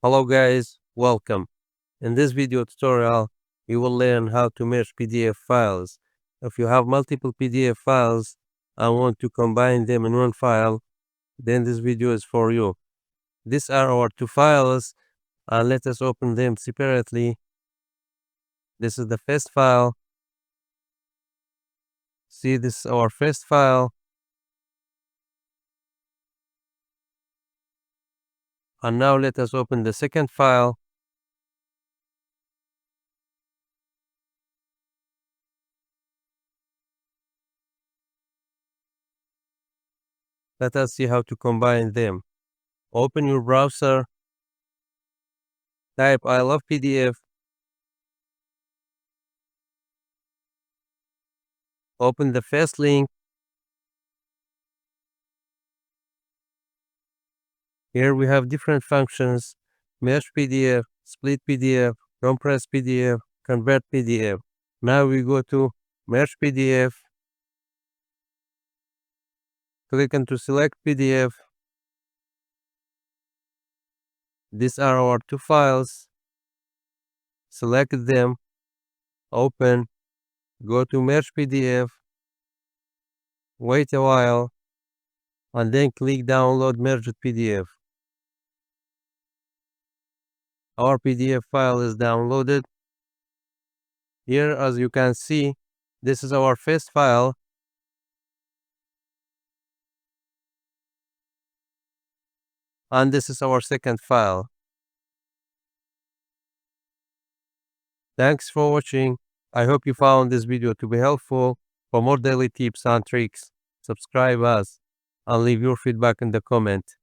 Hello guys, welcome. In this video tutorial, you will learn how to merge PDF files. If you have multiple PDF files and want to combine them in one file, then this video is for you. These are our two files and let us open them separately. This is the first file. See, this is our first file. And now let us open the second file. Let us see how to combine them. Open your browser, type I love PDF, open the first link. Here we have different functions: merge PDF, split PDF, compress PDF, convert PDF. Now we go to merge PDF, click into select PDF. These are our two files. Select them, open, go to merge PDF, wait a while, and then click download merged PDF. Our PDF file is downloaded. Here, as you can see, this is our first file. And this is our second file. Thanks for watching. I hope you found this video to be helpful. For more daily tips and tricks, subscribe us and leave your feedback in the comment.